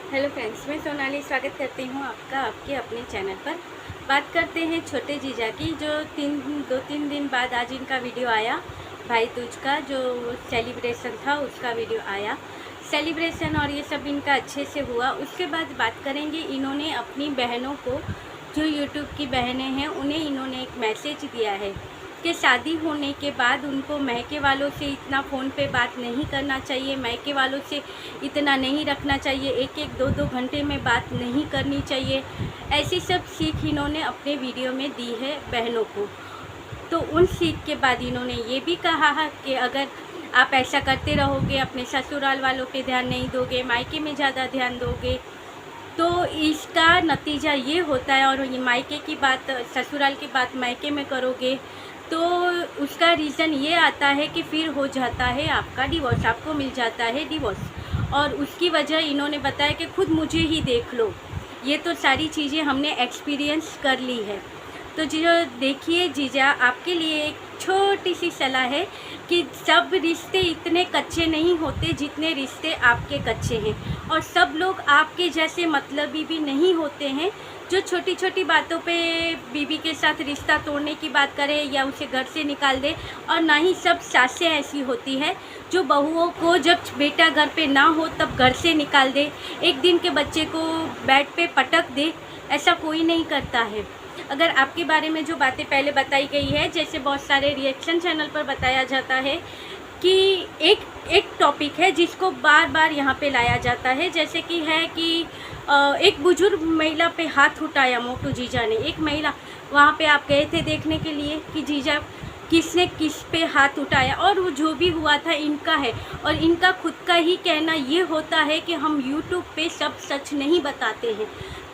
Hello friends, मैं सोनाली स्वागत करती हूँ आपका आपके अपने चैनल पर। बात करते हैं छोटे जीजा की, जो 2-3 दिन बाद आज इनका वीडियो आया। भाई दूज का जो सेलिब्रेशन था उसका वीडियो आया। सेलिब्रेशन और ये सब इनका अच्छे से हुआ। उसके बाद बात करेंगे, इन्होंने अपनी बहनों को, जो यूट्यूब की बहनें हैं, उन्हें इन्होंने एक मैसेज दिया है कि शादी होने के बाद उनको मायके वालों से इतना फ़ोन पे बात नहीं करना चाहिए, मायके वालों से इतना नहीं रखना चाहिए, एक एक दो दो घंटे में बात नहीं करनी चाहिए। ऐसी सब सीख इन्होंने अपने वीडियो में दी है बहनों को। तो उन सीख के बाद इन्होंने ये भी कहा है कि अगर आप ऐसा करते रहोगे, अपने ससुराल वालों पे ध्यान नहीं दोगे, मायके में ज़्यादा ध्यान दोगे, तो इसका नतीजा ये होता है। और ये मायके की बात, ससुराल की बात मायके में करोगे तो उसका रीज़न ये आता है कि फिर हो जाता है आपका डिवोर्स, आपको मिल जाता है डिवोर्स। और उसकी वजह इन्होंने बताया कि खुद मुझे ही देख लो, ये तो सारी चीज़ें हमने एक्सपीरियंस कर ली है। तो जो देखिए जीजा, आपके लिए एक छोटी सी सलाह है कि सब रिश्ते इतने कच्चे नहीं होते जितने रिश्ते आपके कच्चे हैं, और सब लोग आपके जैसे मतलबी भी नहीं होते हैं जो छोटी छोटी बातों पे बीवी के साथ रिश्ता तोड़ने की बात करे या उसे घर से निकाल दे। और ना ही सब सासें ऐसी होती है जो बहुओं को जब बेटा घर पे ना हो तब घर से निकाल दे, एक दिन के बच्चे को बेड पे पटक दे। ऐसा कोई नहीं करता है। अगर आपके बारे में जो बातें पहले बताई गई है, जैसे बहुत सारे रिएक्शन चैनल पर बताया जाता है कि एक एक टॉपिक है जिसको बार बार यहाँ पे लाया जाता है, जैसे कि है कि एक बुजुर्ग महिला पे हाथ उठाया मोटू जीजा ने। एक महिला, वहाँ पे आप गए थे देखने के लिए कि जीजा किसने किस पे हाथ उठाया, और वो जो भी हुआ था इनका है। और इनका खुद का ही कहना ये होता है कि हम यूट्यूब पे सब सच नहीं बताते हैं।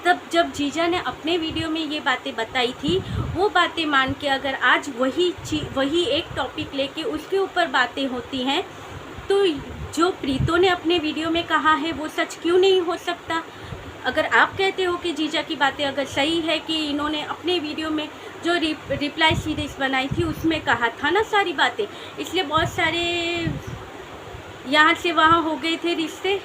तब जब जीजा ने अपने वीडियो में ये बातें बताई थी, वो बातें मान के अगर आज वही एक टॉपिक लेके उसके ऊपर बातें होती हैं, तो जो प्रीतो ने अपने वीडियो में कहा है वो सच क्यों नहीं हो सकता। अगर आप कहते हो कि जीजा की बातें अगर सही है कि इन्होंने अपने वीडियो में जो रिप्लाई सीरीज बनाई थी उसमें कहा था ना सारी बातें, इसलिए बहुत सारे यहाँ से वहाँ हो गए थे रिश्ते।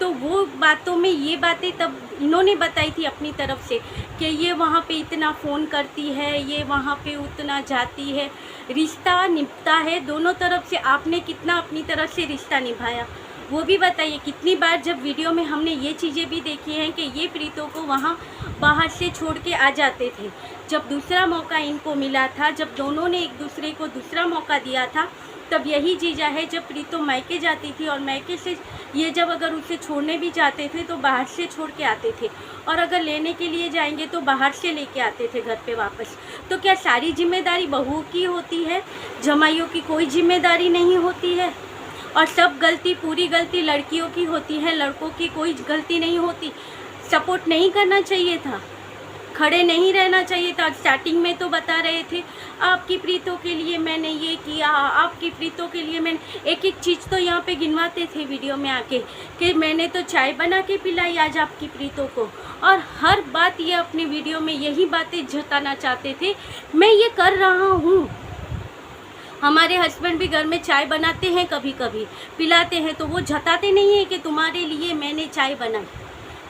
तो वो बातों में ये बातें तब इन्होंने बताई थी अपनी तरफ से कि ये वहाँ पे इतना फ़ोन करती है, ये वहाँ पे उतना जाती है, रिश्ता निभता है दोनों तरफ से। आपने कितना अपनी तरफ से रिश्ता निभाया वो भी बताइए। कितनी बार जब वीडियो में हमने ये चीज़ें भी देखी हैं कि ये प्रीतों को वहाँ बाहर से छोड़ के आ जाते थे। जब दूसरा मौका इनको मिला था, जब दोनों ने एक दूसरे को दूसरा मौका दिया था, तब यही जीजा है जब प्रीतो मायके जाती थी और मायके से ये जब अगर उसे छोड़ने भी जाते थे तो बाहर से छोड़ के आते थे, और अगर लेने के लिए जाएंगे तो बाहर से लेके आते थे घर पे वापस। तो क्या सारी जिम्मेदारी बहुओं की होती है, जमाइयों की कोई जिम्मेदारी नहीं होती है? और सब गलती, पूरी गलती लड़कियों की होती है, लड़कों की कोई गलती नहीं होती। सपोर्ट नहीं करना चाहिए था, खड़े नहीं रहना चाहिए था। स्टार्टिंग में तो बता रहे थे आपकी प्रीतों के लिए मैंने ये किया, आपकी प्रीतों के लिए मैंने एक एक चीज़ तो यहाँ पे गिनवाते थे वीडियो में आके कि मैंने तो चाय बना के पिलाई आज आपकी प्रीतों को। और हर बात ये अपने वीडियो में यही बातें जताना चाहते थे, मैं ये कर रहा हूँ। हमारे हस्बैंड भी घर में चाय बनाते हैं, कभी कभी पिलाते हैं, तो वो जताते नहीं है कि तुम्हारे लिए मैंने चाय बनाई।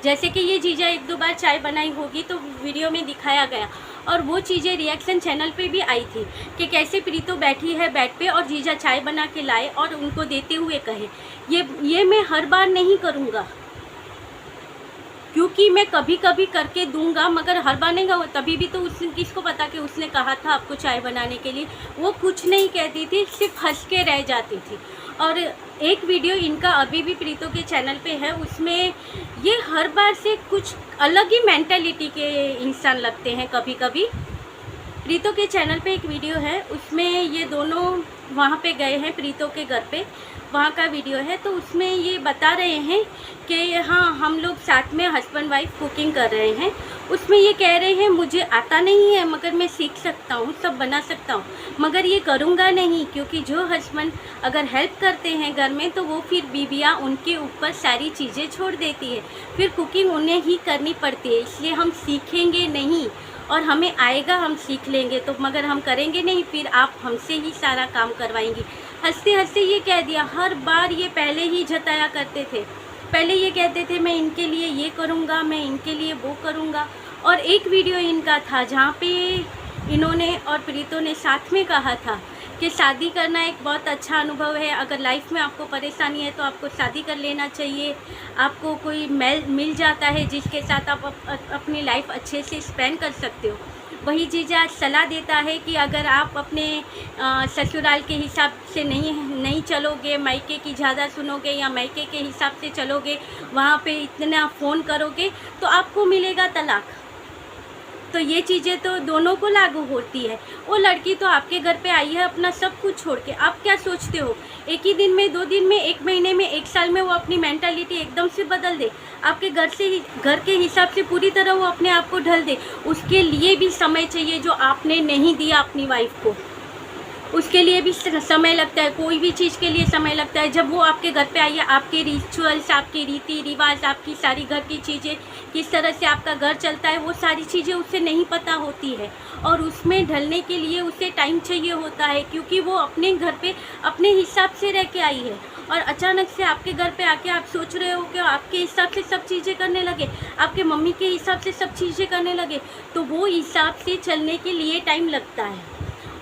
जैसे कि ये जीजा 1-2 बार चाय बनाई होगी तो वीडियो में दिखाया गया, और वो चीज़ें रिएक्शन चैनल पे भी आई थी कि कैसे प्रीतो बैठी है बेड पे और जीजा चाय बना के लाए और उनको देते हुए कहे। ये मैं हर बार नहीं करूँगा, क्योंकि मैं कभी कभी करके दूंगा, मगर हर बार नहीं होगा। तभी भी तो उसने किसको पता कि उसने कहा था आपको चाय बनाने के लिए। वो कुछ नहीं कहती थी, सिर्फ हंस के रह जाती थी। और एक वीडियो इनका अभी भी प्रीतो के चैनल पे है, उसमें ये हर बार से कुछ अलग ही मेंटालिटी के इंसान लगते हैं कभी कभी। प्रीतो के चैनल पे एक वीडियो है, उसमें ये दोनों वहाँ पे गए हैं प्रीतो के घर पे, वहाँ का वीडियो है। तो उसमें ये बता रहे हैं कि हाँ हम लोग साथ में हस्बैंड वाइफ कुकिंग कर रहे हैं। उसमें ये कह रहे हैं मुझे आता नहीं है मगर मैं सीख सकता हूँ, सब बना सकता हूँ, मगर ये करूँगा नहीं, क्योंकि जो हस्बैंड अगर हेल्प करते हैं घर में तो वो फिर बीवियाँ उनके ऊपर सारी चीज़ें छोड़ देती है, फिर कुकिंग उन्हें ही करनी पड़ती है। इसलिए हम सीखेंगे नहीं, और हमें आएगा हम सीख लेंगे तो, मगर हम करेंगे नहीं, फिर आप हमसे ही सारा काम करवाएंगी। हंसते हंसते ये कह दिया। हर बार ये पहले ही जताया करते थे पहले ये कहते थे मैं इनके लिए ये करूँगा, मैं इनके लिए वो करूँगा। और एक वीडियो इनका था जहाँ पे इन्होंने और प्रीतो ने साथ में कहा था कि शादी करना एक बहुत अच्छा अनुभव है। अगर लाइफ में आपको परेशानी है तो आपको शादी कर लेना चाहिए। आपको कोई मिल जाता है जिसके साथ आप अपनी लाइफ अच्छे से स्पेंड कर सकते हो। वही जीजा सलाह देता है कि अगर आप अपने ससुराल के हिसाब से नहीं चलोगे, मायके की ज़्यादा सुनोगे या मायके के हिसाब से चलोगे, वहाँ पे इतना फ़ोन करोगे तो आपको मिलेगा तलाक। तो ये चीज़ें तो दोनों को लागू होती है। वो लड़की तो आपके घर पे आई है अपना सब कुछ छोड़ के। आप क्या सोचते हो एक ही दिन में, 2 दिन में, 1 महीने में, 1 साल में वो अपनी मेंटालिटी एकदम से बदल दे, आपके घर के हिसाब से पूरी तरह वो अपने आप को ढल दे? उसके लिए भी समय चाहिए जो आपने नहीं दिया अपनी वाइफ को। उसके लिए भी समय लगता है, कोई भी चीज़ के लिए समय लगता है। जब वो आपके घर पे आई है, आपके रिचुअल्स, आपके रीति रिवाज, आपकी सारी घर की चीज़ें, किस तरह से आपका घर चलता है, वो सारी चीज़ें उसे नहीं पता होती है। और उसमें ढलने के लिए उसे टाइम चाहिए होता है, क्योंकि वो अपने घर पे अपने हिसाब से रह के आई है। और अचानक से आपके घर पे आके आप सोच रहे हो कि आपके हिसाब से सब चीज़ें करने लगे, आपके मम्मी के हिसाब से सब चीज़ें करने लगे, तो वो हिसाब से चलने के लिए टाइम लगता है।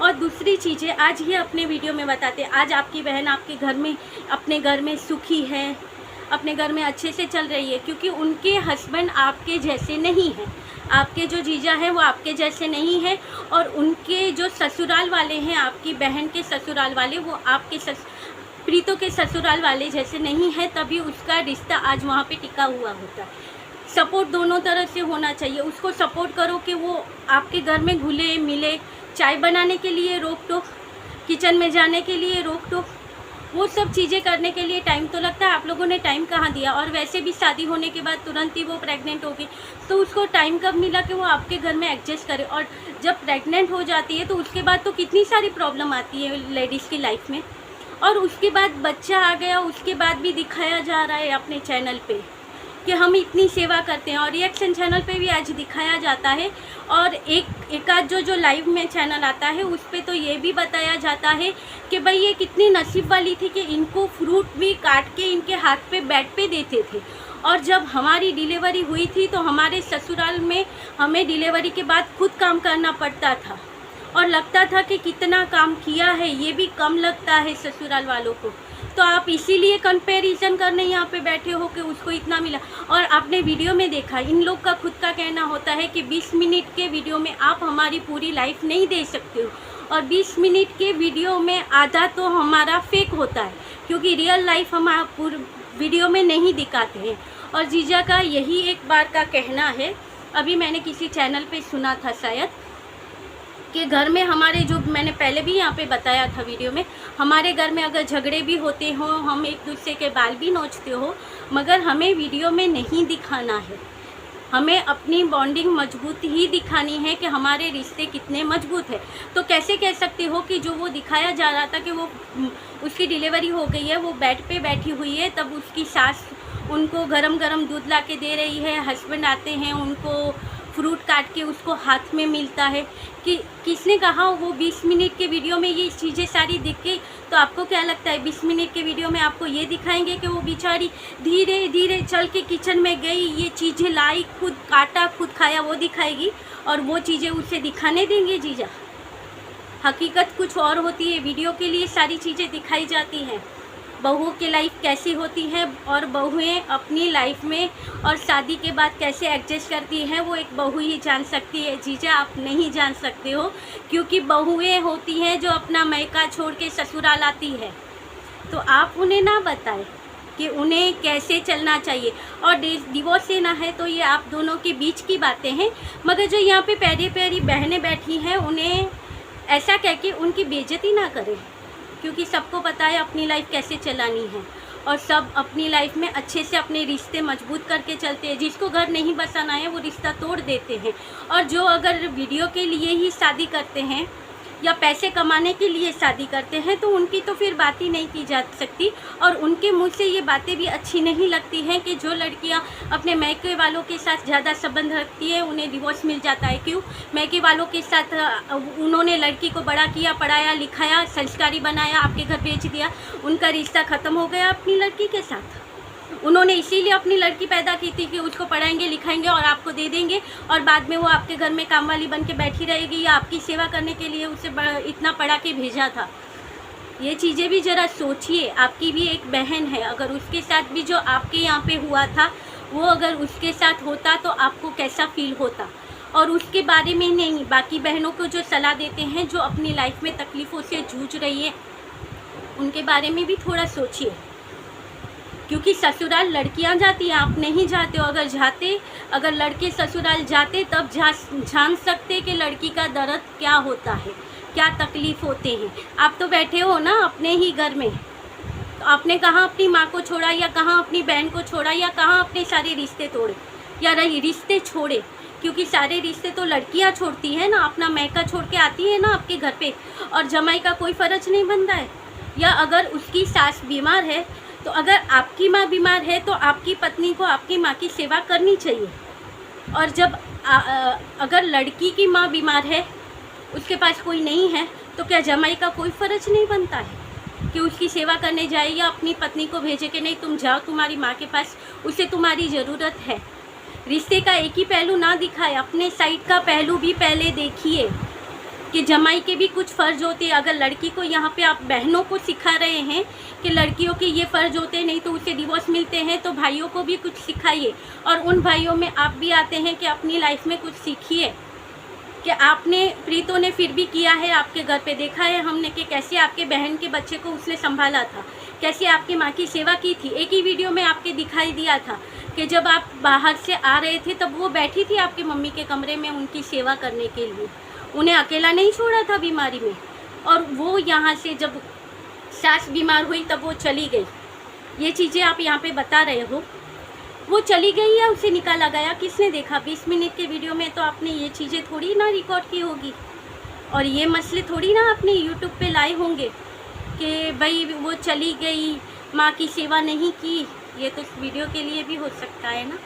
और दूसरी चीज़ें आज ही अपने वीडियो में बताते हैं। आज आपकी बहन आपके घर में, अपने घर में सुखी है, अपने घर में अच्छे से चल रही है, क्योंकि उनके हस्बैंड आपके जैसे नहीं हैं। आपके जो जीजा हैं वो आपके जैसे नहीं हैं, और उनके जो ससुराल वाले हैं, आपकी बहन के ससुराल वाले, वो आपके प्रीतो के ससुराल वाले जैसे नहीं है। तभी उसका रिश्ता आज वहाँ पे टिका हुआ होता है। सपोर्ट दोनों तरह से होना चाहिए। उसको सपोर्ट करो कि वो आपके घर में घुले मिले, चाय बनाने के लिए रोक टोक, किचन में जाने के लिए रोक टोक, वो सब चीज़ें करने के लिए टाइम तो लगता है। आप लोगों ने टाइम कहाँ दिया? और वैसे भी शादी होने के बाद तुरंत ही वो प्रेग्नेंट हो गई, तो उसको टाइम कब मिला कि वो आपके घर में एडजस्ट करे? और जब प्रेग्नेंट हो जाती है तो उसके बाद तो कितनी सारी प्रॉब्लम आती है लेडीज़ की लाइफ में। और उसके बाद बच्चा आ गया, उसके बाद भी दिखाया जा रहा है अपने चैनल पे कि हम इतनी सेवा करते हैं, और रिएक्शन चैनल पे भी आज दिखाया जाता है। और एक आध जो लाइव में चैनल आता है उस पे तो ये भी बताया जाता है कि भाई ये कितनी नसीब वाली थी कि इनको फ्रूट भी काट के इनके हाथ पे बेड पे देते थे। और जब हमारी डिलीवरी हुई थी तो हमारे ससुराल में हमें डिलीवरी के बाद खुद काम करना पड़ता था, और लगता था कि कितना काम किया है, ये भी कम लगता है ससुराल वालों को। तो आप इसीलिए कंपैरिजन करने यहाँ पे बैठे हो कि उसको इतना मिला। और आपने वीडियो में देखा, इन लोग का खुद का कहना होता है कि 20 मिनट के वीडियो में आप हमारी पूरी लाइफ नहीं दे सकते हो, और 20 मिनट के वीडियो में आधा तो हमारा फेक होता है, क्योंकि रियल लाइफ हम वीडियो में नहीं दिखाते हैं। और जीजा का यही एक बार का कहना है, अभी मैंने किसी चैनल पे सुना था शायद, कि घर में हमारे, जो मैंने पहले भी यहाँ पे बताया था वीडियो में, हमारे घर में अगर झगड़े भी होते हो, हम एक दूसरे के बाल भी नोचते हो, मगर हमें वीडियो में नहीं दिखाना है। हमें अपनी बॉन्डिंग मजबूत ही दिखानी है कि हमारे रिश्ते कितने मजबूत है। तो कैसे कह सकते हो कि जो वो दिखाया जा रहा था कि वो उसकी डिलीवरी हो गई है, वो बेड पे बैठी हुई है, तब उसकी सास उनको गरम गरम दूध ला के दे रही है, हस्बैंड आते हैं, उनको फ्रूट काट के उसको हाथ में मिलता है, कि किसने कहा वो 20 मिनट के वीडियो में ये चीज़ें सारी दिख गई? तो आपको क्या लगता है 20 मिनट के वीडियो में आपको ये दिखाएंगे कि वो बेचारी धीरे धीरे चल के किचन में गई, ये चीज़ें लाई, खुद काटा, खुद खाया, वो दिखाएगी? और वो चीज़ें उसे दिखाने देंगे जीजा? हकीकत कुछ और होती है। वीडियो के लिए सारी चीज़ें दिखाई जाती हैं। बहुओं की लाइफ कैसी होती है और बहुएं अपनी लाइफ में और शादी के बाद कैसे एडजस्ट करती हैं, वो एक बहू ही जान सकती है जीजा, आप नहीं जान सकते हो। क्योंकि बहुएं होती हैं जो अपना मायका छोड़ के ससुराल आती है, तो आप उन्हें ना बताएं कि उन्हें कैसे चलना चाहिए। और डिवोर्स लेना है तो ये आप दोनों के बीच की बातें हैं, मगर जो यहाँ पे प्यारी प्यारी बहनें बैठी हैं उन्हें ऐसा कह के उनकी बेइज्जती ना करें, क्योंकि सबको पता है अपनी लाइफ कैसे चलानी है, और सब अपनी लाइफ में अच्छे से अपने रिश्ते मजबूत करके चलते हैं। जिसको घर नहीं बसाना है वो रिश्ता तोड़ देते हैं, और जो अगर वीडियो के लिए ही शादी करते हैं या पैसे कमाने के लिए शादी करते हैं तो उनकी तो फिर बात ही नहीं की जा सकती। और उनके मुंह से ये बातें भी अच्छी नहीं लगती हैं कि जो लड़कियां अपने मैके वालों के साथ ज़्यादा संबंध रखती है उन्हें डिवोर्स मिल जाता है। क्यों? मैके वालों के साथ उन्होंने लड़की को बड़ा किया, पढ़ाया लिखाया, संस्कारी बनाया, आपके घर भेज दिया, उनका रिश्ता ख़त्म हो गया अपनी लड़की के साथ। उन्होंने इसीलिए अपनी लड़की पैदा की थी कि उसको पढ़ाएंगे लिखाएंगे और आपको दे देंगे, और बाद में वो आपके घर में काम वाली बन के बैठी रहेगी, या आपकी सेवा करने के लिए उसे इतना पढ़ा के भेजा था। ये चीज़ें भी ज़रा सोचिए। आपकी भी एक बहन है, अगर उसके साथ भी जो आपके यहाँ पे हुआ था वो अगर उसके साथ होता तो आपको कैसा फील होता। और उसके बारे में नहीं, बाकी बहनों को जो सलाह देते हैं जो अपनी लाइफ में तकलीफ़ों से जूझ रही है, उनके बारे में भी थोड़ा सोचिए। क्योंकि ससुराल लड़कियां जाती हैं, आप नहीं जाते हो। अगर लड़के ससुराल जाते तब जान सकते कि लड़की का दर्द क्या होता है, क्या तकलीफ़ होते हैं। आप तो बैठे हो ना अपने ही घर में, तो आपने कहाँ अपनी माँ को छोड़ा, या कहाँ अपनी बहन को छोड़ा, या कहाँ अपने सारे रिश्ते तोड़े या रिश्ते छोड़े। क्योंकि सारे रिश्ते तो लड़कियां छोड़ती हैं ना, अपना मैका छोड़ के आती है ना आपके घर पे, और जमाई का कोई फ़र्ज नहीं बनता है। या अगर उसकी सास बीमार है, तो अगर आपकी माँ बीमार है तो आपकी पत्नी को आपकी माँ की सेवा करनी चाहिए। और जब अगर लड़की की माँ बीमार है, उसके पास कोई नहीं है, तो क्या जमाई का कोई फ़र्ज नहीं बनता है कि उसकी सेवा करने जाए, या अपनी पत्नी को भेजे कि नहीं तुम जाओ तुम्हारी माँ के पास, उसे तुम्हारी ज़रूरत है। रिश्ते का एक ही पहलू ना दिखाए, अपने साइड का पहलू भी पहले देखिए कि जमाई के भी कुछ फ़र्ज होते हैं। अगर लड़की को यहाँ पे आप बहनों को सिखा रहे हैं कि लड़कियों के ये फ़र्ज होते हैं, नहीं तो उसे डिवोर्स मिलते हैं, तो भाइयों को भी कुछ सिखाइए। और उन भाइयों में आप भी आते हैं कि अपनी लाइफ में कुछ सीखिए कि आपने, प्रीतों ने फिर भी किया है, आपके घर पे देखा है हमने कि कैसे आपके बहन के बच्चे को उसने संभाला था, कैसे आपकी माँ की सेवा की थी। एक ही वीडियो में आपके दिखाई दिया था कि जब आप बाहर से आ रहे थे तब वो बैठी थी आपकी मम्मी के कमरे में उनकी सेवा करने के लिए, उन्हें अकेला नहीं छोड़ा था बीमारी में। और वो यहाँ से जब सास बीमार हुई तब वो चली गई। ये चीज़ें आप यहाँ पे बता रहे हो, वो चली गई या उसे निकाला गया, किसने देखा? 20 मिनट के वीडियो में तो आपने ये चीज़ें थोड़ी ना रिकॉर्ड की होगी, और ये मसले थोड़ी ना आपने यूट्यूब पे लाए होंगे कि भाई वो चली गई, माँ की सेवा नहीं की। ये तो वीडियो के लिए भी हो सकता है ना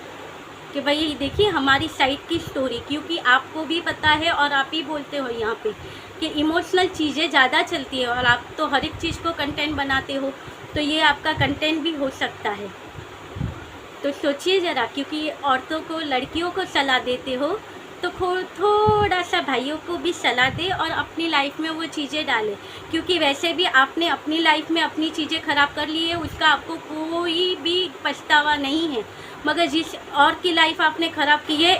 कि भाई देखिए हमारी साइड की स्टोरी, क्योंकि आपको भी पता है और आप ही बोलते हो यहाँ पे कि इमोशनल चीज़ें ज़्यादा चलती है, और आप तो हर एक चीज़ को कंटेंट बनाते हो, तो ये आपका कंटेंट भी हो सकता है। तो सोचिए ज़रा, क्योंकि औरतों को, लड़कियों को सलाह देते हो तो थोड़ा सा भाइयों को भी सलाह दे और अपनी लाइफ में वो चीज़ें डालें। क्योंकि वैसे भी आपने अपनी लाइफ में अपनी चीज़ें ख़राब कर ली है, उसका आपको कोई भी पछतावा नहीं है, मगर जिस और की लाइफ आपने ख़राब की है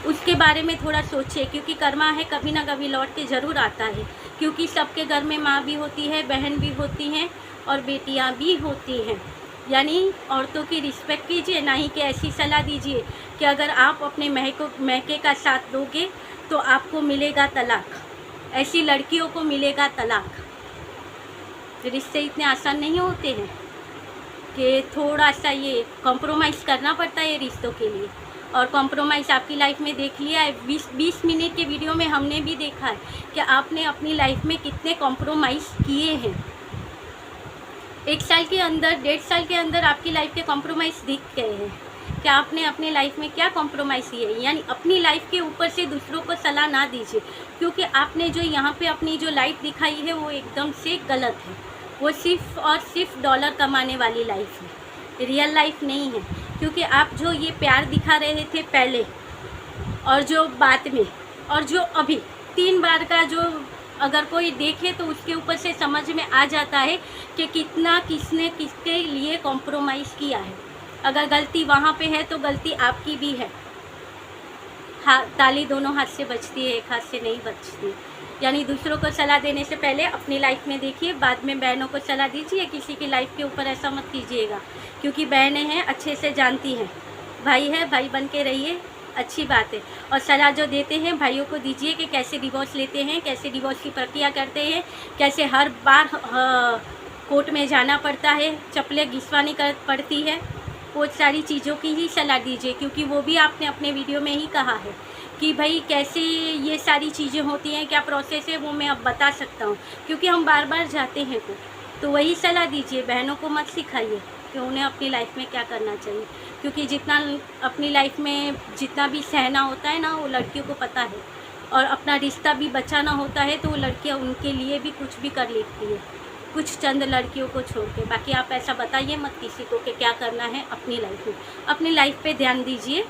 उसके बारे में थोड़ा सोचिए। क्योंकि कर्मा है, कभी ना कभी लौट के ज़रूर आता है। क्योंकि सबके घर में माँ भी होती है, बहन भी होती हैं और बेटियाँ भी होती हैं। यानी औरतों की रिस्पेक्ट कीजिए, ना ही कि ऐसी सलाह दीजिए कि अगर आप अपने मैके का साथ दोगे तो आपको मिलेगा तलाक, ऐसी लड़कियों को मिलेगा तलाक। रिश्ते इतने आसान नहीं होते हैं कि थोड़ा सा ये कॉम्प्रोमाइज़ करना पड़ता है रिश्तों के लिए। और कॉम्प्रोमाइज़ आपकी लाइफ में देख लिया है, 20 मिनट के वीडियो में हमने भी देखा है कि आपने अपनी लाइफ में कितने कॉम्प्रोमाइज़ किए हैं। 1 साल के अंदर, 1.5 साल के अंदर आपकी लाइफ के कॉम्प्रोमाइज़ दिख गए हैं कि आपने अपने लाइफ में क्या कॉम्प्रोमाइज़ किए हैं। यानी अपनी लाइफ के ऊपर से दूसरों को सलाह ना दीजिए, क्योंकि आपने जो यहाँ पे अपनी जो लाइफ दिखाई है वो एकदम से गलत है। वो सिर्फ़ और सिर्फ डॉलर कमाने वाली लाइफ है, रियल लाइफ नहीं है। क्योंकि आप जो ये प्यार दिखा रहे थे पहले, और जो बाद में, और जो अभी 3 बार का जो अगर कोई देखे तो उसके ऊपर से समझ में आ जाता है कि कितना किसने किसके लिए कॉम्प्रोमाइज़ किया है। अगर गलती वहाँ पे है तो गलती आपकी भी है। ताली दोनों हाथ से बजती है, एक हाथ से नहीं बजती। यानी दूसरों को सलाह देने से पहले अपनी लाइफ में देखिए, बाद में बहनों को सलाह दीजिए। किसी की लाइफ के ऊपर ऐसा मत कीजिएगा, क्योंकि बहनें हैं, अच्छे से जानती हैं। भाई है, भाई बन के रहिए, अच्छी बात है। और सलाह जो देते हैं भाइयों को दीजिए कि कैसे डिवोर्स लेते हैं, कैसे डिवोर्स की प्रक्रिया करते हैं, कैसे हर बार कोर्ट में जाना पड़ता है, चप्पलें घिसवानी पड़ती है। वो सारी चीज़ों की ही सलाह दीजिए, क्योंकि वो भी आपने अपने वीडियो में ही कहा है कि भाई कैसे ये सारी चीज़ें होती हैं, क्या प्रोसेस है, वो मैं अब बता सकता हूँ, क्योंकि हम बार बार जाते हैं तो वही सलाह दीजिए। बहनों को मत सिखाइए कि उन्हें अपनी लाइफ में क्या करना चाहिए, क्योंकि जितना अपनी लाइफ में जितना भी सहना होता है ना, वो लड़कियों को पता है। और अपना रिश्ता भी बचाना होता है तो वो लड़कियाँ उनके लिए भी कुछ भी कर लेती है। कुछ चंद लड़कियों को छोड़ के। बाकी आप ऐसा बताइए मत किसी को कि क्या करना है अपनी लाइफ में। अपनी लाइफ पे ध्यान दीजिए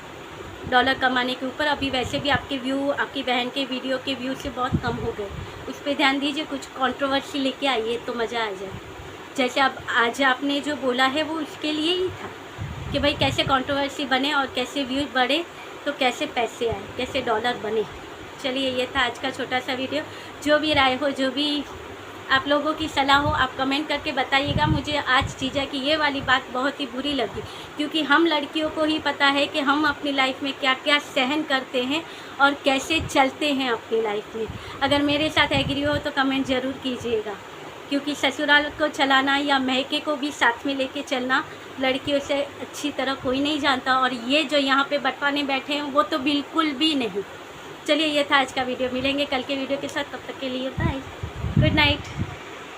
डॉलर कमाने के ऊपर। अभी वैसे भी आपके व्यू, आपकी बहन के वीडियो के व्यू से बहुत कम हो गए, उस पर ध्यान दीजिए। कुछ कंट्रोवर्सी लेके आइए तो मज़ा आ जाए। जैसे अब आज आपने जो बोला है वो उसके लिए ही था कि भाई कैसे कंट्रोवर्सी बने और कैसे व्यूज बढ़े, तो कैसे पैसे आए, कैसे डॉलर बने। चलिए ये था आज का छोटा सा वीडियो। जो भी राय हो, जो भी आप लोगों की सलाह हो, आप कमेंट करके बताइएगा। मुझे आज जीजा की ये वाली बात बहुत ही बुरी लगी, क्योंकि हम लड़कियों को ही पता है कि हम अपनी लाइफ में क्या क्या सहन करते हैं और कैसे चलते हैं अपनी लाइफ में। अगर मेरे साथ एग्री हो तो कमेंट ज़रूर कीजिएगा, क्योंकि ससुराल को चलाना या महके को भी साथ में लेके चलना लड़कियों से अच्छी तरह कोई नहीं जानता। और ये जो यहाँ पे बटवाने बैठे हैं वो तो बिल्कुल भी नहीं। चलिए ये था आज का वीडियो। मिलेंगे कल के वीडियो के साथ, तब तक के लिए बाय, गुड नाइट।